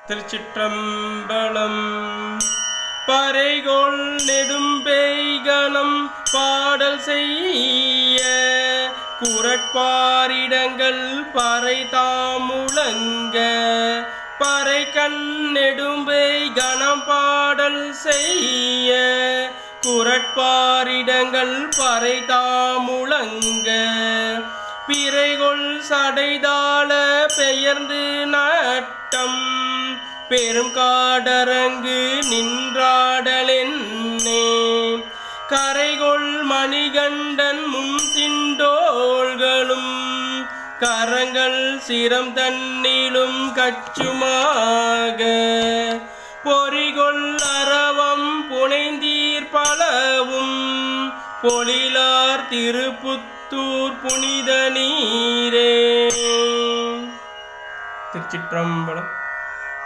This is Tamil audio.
திருச்சிற்றம்பலம். பறைகொள் நெடும்பெய்கணம் பாடல் செய்ய குரட்பாரிடங்கள் பறை தாமுழங்க பறை கண் நெடும்பெய்கணம் பாடல் செய்ய குரட்பாரிடங்கள் பறை தாமுழங்க பிறைகொள் சடைதாள பெயர்ந்து நட்டம் பெரும் காடரங்கு நின்றாடலென்னே கரைகொள் மணிகண்டன் முன் திண்டோள்களும் கரங்கள் சிரம் தன்னிலும் கச்சுமாக பொறிகொள் அரவம் புனைந்தீர் பலவும் பொழிலார் திருப்புத்தூர் புனித நீரே. திருச்சிற்றம்பலம்.